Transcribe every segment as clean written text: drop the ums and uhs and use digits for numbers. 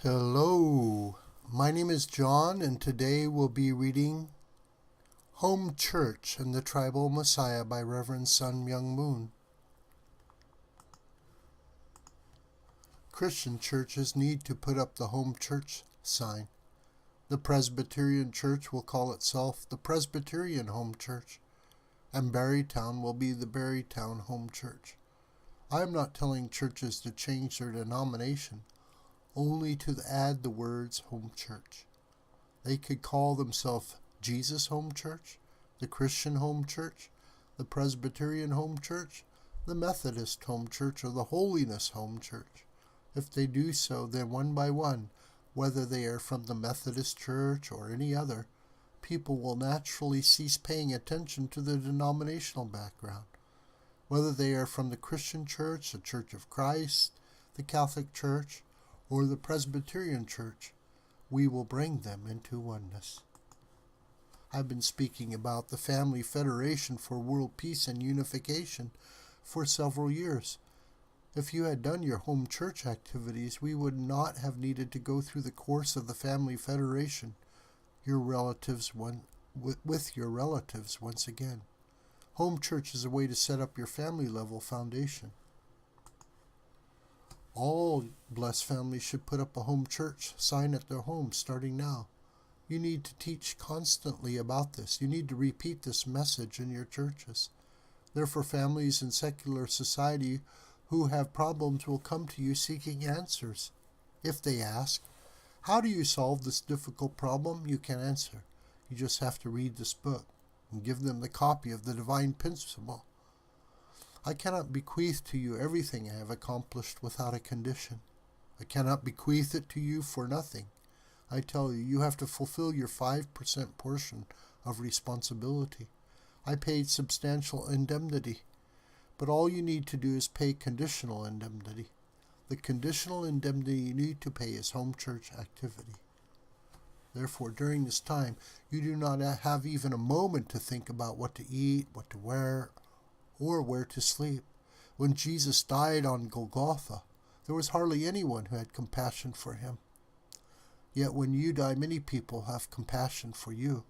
Hello, my name is John, and today we'll be reading Home Church and the Tribal Messiah by Reverend Myung. Christian churches need to put up the Home Church sign. The Presbyterian Church will call itself the Presbyterian Home Church, and Barrytown will be the Barrytown Home Church. I am not telling churches to change their denomination, only to add the words Home Church. They could call themselves Jesus Home Church, the Christian Home Church, the Presbyterian Home Church, the Methodist Home Church, or the Holiness Home Church. If they do so, then one by one, whether they are from the Methodist Church or any other, people will naturally cease paying attention to their denominational background. Whether they are from the Christian Church, the Church of Christ, the Catholic Church, or the Presbyterian Church, we will bring them into oneness. I've been speaking about the Family Federation for World Peace and Unification for several years. If you had done your home church activities, we would not have needed to go through the course of the Family Federation, with your relatives once again. Home church is a way to set up your family level foundation. All blessed families should put up a home church sign at their homes starting now. You need to teach constantly about this. You need to repeat this message in your churches. Therefore, families in secular society who have problems will come to you seeking answers. If they ask, how do you solve this difficult problem? You can answer. You just have to read this book and give them the copy of the divine principle. I cannot bequeath to you everything I have accomplished without a condition. I cannot bequeath it to you for nothing. I tell you, you have to fulfill your 5% portion of responsibility. I paid substantial indemnity, but all you need to do is pay conditional indemnity. The conditional indemnity you need to pay is home church activity. Therefore, during this time, you do not have even a moment to think about what to eat, what to wear, or where to sleep. When Jesus died on Golgotha, there was hardly anyone who had compassion for him. Yet when you die, many people have compassion for you.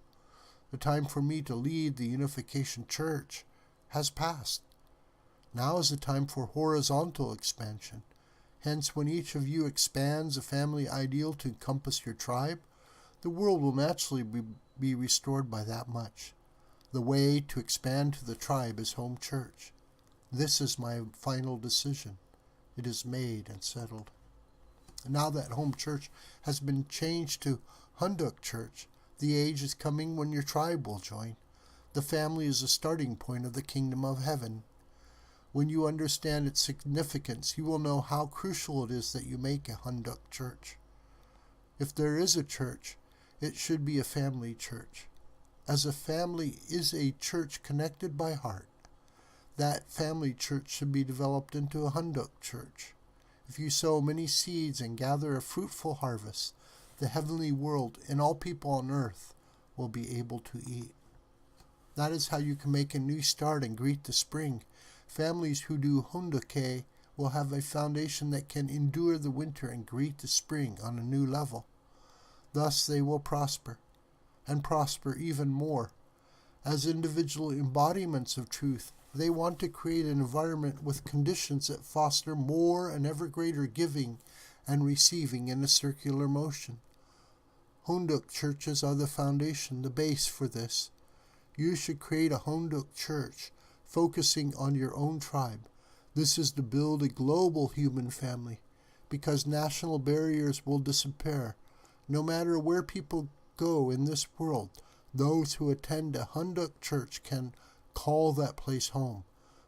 The time for me to lead the unification church has passed. Now is the time for horizontal expansion. Hence, when each of you expands a family ideal to encompass your tribe, the world will naturally be restored by that much. The way to expand to the tribe is home church. This is my final decision. It is made and settled. Now that home church has been changed to Hunduk Church, the age is coming when your tribe will join. The family is the starting point of the kingdom of heaven. When you understand its significance, you will know how crucial it is that you make a Hunduk Church. If there is a church, it should be a family church. As a family is a church connected by heart, that family church should be developed into a Hunduk Church. If you sow many seeds and gather a fruitful harvest, the heavenly world and all people on earth will be able to eat. That is how you can make a new start and greet the spring. Families who do Hunduke will have a foundation that can endure the winter and greet the spring on a new level. Thus they will prosper, and prosper even more. As individual embodiments of truth, they want to create an environment with conditions that foster more and ever greater giving and receiving in a circular motion. Hunduk churches are the foundation, the base for this. You should create a Hunduk church focusing on your own tribe. This is to build a global human family, because national barriers will disappear. No matter where people go in this world, those who attend a Hunduk church can call that place home.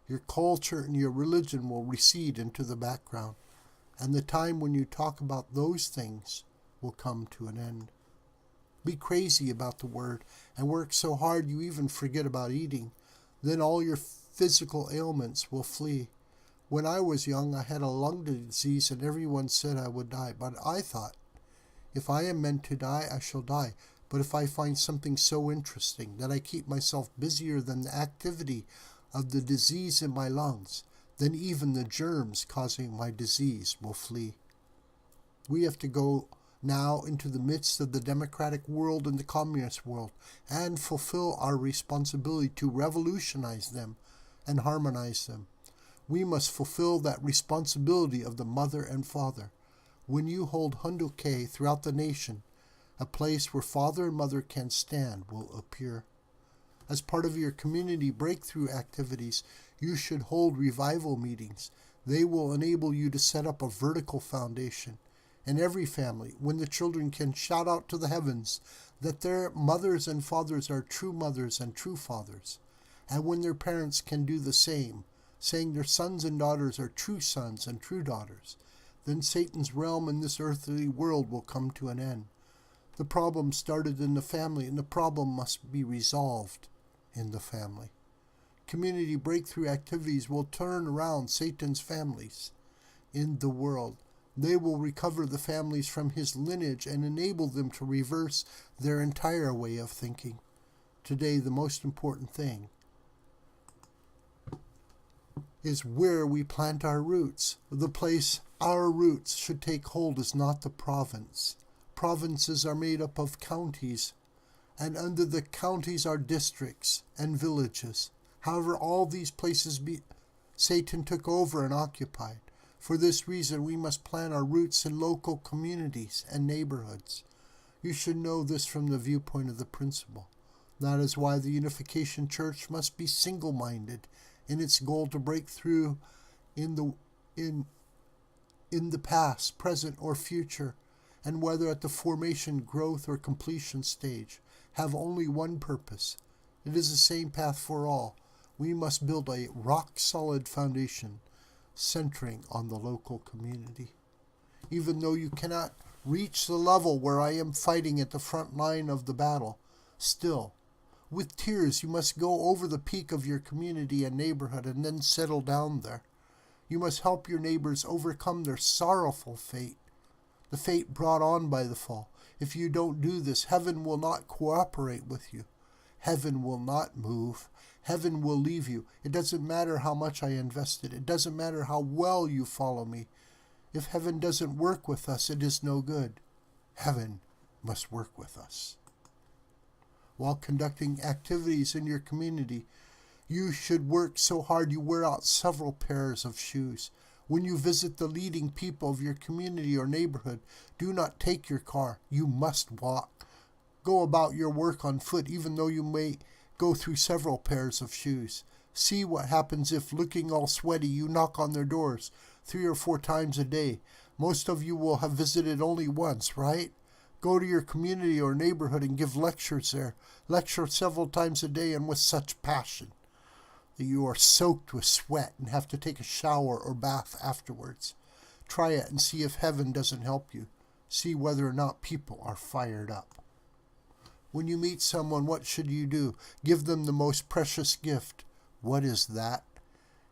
Your culture and your religion will recede into the background, and the time when you talk about those things will come to an end. Be crazy about the word and work so hard you even forget about eating. Then all your physical ailments will flee. When I was young, I had a lung disease and everyone said I would die, but I thought, if I am meant to die, I shall die. But if I find something so interesting that I keep myself busier than the activity of the disease in my lungs, then even the germs causing my disease will flee. We have to go now into the midst of the democratic world and the communist world, and fulfill our responsibility to revolutionize them and harmonize them. We must fulfill that responsibility of the mother and father. When you hold Hunduke throughout the nation, a place where father and mother can stand will appear. As part of your community breakthrough activities, you should hold revival meetings. They will enable you to set up a vertical foundation. In every family, when the children can shout out to the heavens that their mothers and fathers are true mothers and true fathers, and when their parents can do the same, saying their sons and daughters are true sons and true daughters, then Satan's realm in this earthly world will come to an end. The problem started in the family, and the problem must be resolved in the family. Community breakthrough activities will turn around Satan's families in the world. They will recover the families from his lineage and enable them to reverse their entire way of thinking. Today, the most important thing is where we plant our roots. The place our roots should take hold is not the province. Provinces are made up of counties, and under the counties are districts and villages. However, all these places Satan took over and occupied. For this reason, we must plant our roots in local communities and neighborhoods. You should know this from the viewpoint of the principle. That is why the Unification Church must be single-minded in its goal to break through in the past, present, or future, and whether at the formation, growth, or completion stage, have only one purpose. It is the same path for all. We must build a rock-solid foundation centering on the local community. Even though you cannot reach the level where I am fighting at the front line of the battle, still, with tears, you must go over the peak of your community and neighborhood and then settle down there. You must help your neighbors overcome their sorrowful fate, the fate brought on by the fall. If you don't do this, heaven will not cooperate with you. Heaven will not move. Heaven will leave you. It doesn't matter how much I invested. It doesn't matter how well you follow me. If heaven doesn't work with us, it is no good. Heaven must work with us. While conducting activities in your community, you should work so hard you wear out several pairs of shoes. When you visit the leading people of your community or neighborhood, do not take your car. You must walk. Go about your work on foot, even though you may go through several pairs of shoes. See what happens if, looking all sweaty, you knock on their doors 3 or 4 times a day. Most of you will have visited only once, right? Go to your community or neighborhood and give lectures there. Lecture several times a day and with such passion that you are soaked with sweat and have to take a shower or bath afterwards. Try it and see if heaven doesn't help you. See whether or not people are fired up. When you meet someone, what should you do? Give them the most precious gift. What is that?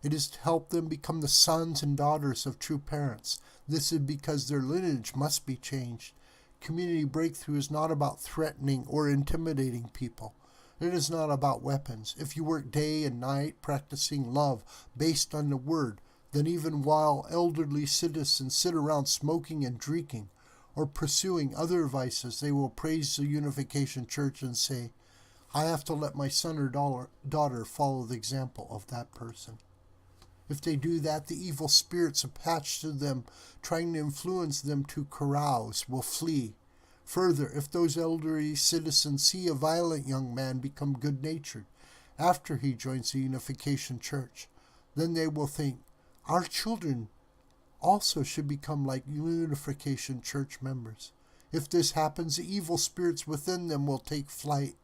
It is to help them become the sons and daughters of true parents. This is because their lineage must be changed. Community breakthrough is not about threatening or intimidating people. It is not about weapons. If you work day and night practicing love based on the word, then even while elderly citizens sit around smoking and drinking or pursuing other vices, they will praise the Unification Church and say, I have to let my son or daughter follow the example of that person. If they do that, the evil spirits attached to them, trying to influence them to carouse, will flee. Further, if those elderly citizens see a violent young man become good-natured after he joins the Unification Church, then they will think, our children also should become like Unification Church members. If this happens, the evil spirits within them will take flight.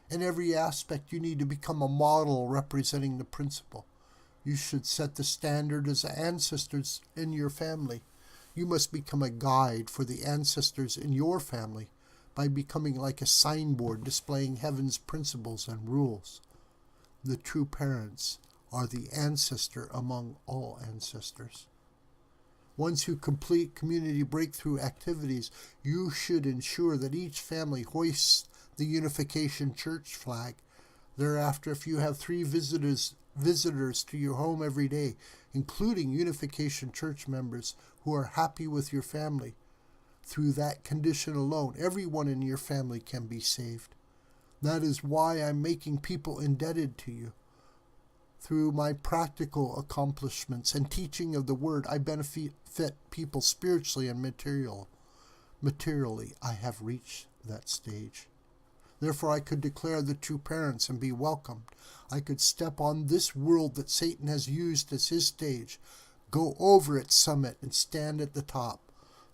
In every aspect, you need to become a model representing the principle. You should set the standard as ancestors in your family. You must become a guide for the ancestors in your family by becoming like a signboard displaying heaven's principles and rules. The true parents are the ancestor among all ancestors. Once you complete community breakthrough activities, you should ensure that each family hoists the Unification Church flag. Thereafter, if you have 3 visitors to your home every day, including Unification Church members who are happy with your family, Through that condition alone, everyone in your family can be saved. That is why I'm making people indebted to you. Through my practical accomplishments and teaching of the Word, I benefit people spiritually and materially. I have reached that stage. Therefore, I could declare the true parents and be welcomed. I could step on this world that Satan has used as his stage, go over its summit and stand at the top.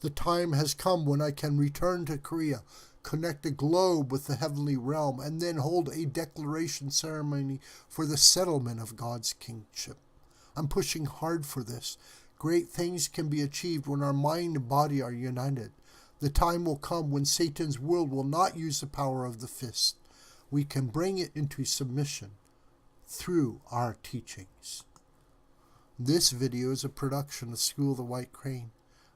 The time has come when I can return to Korea, connect the globe with the heavenly realm, and then hold a declaration ceremony for the settlement of God's kingship. I'm pushing hard for this. Great things can be achieved when our mind and body are united. The time will come when Satan's world will not use the power of the fist. We can bring it into submission through our teachings. This video is a production of School of the White Crane.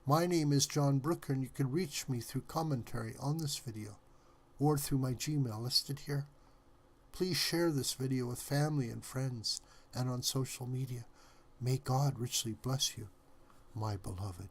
My name is John Brooker, and you can reach me through commentary on this video or through my Gmail listed here. Please share this video with family and friends and on social media. May God richly bless you, my beloved.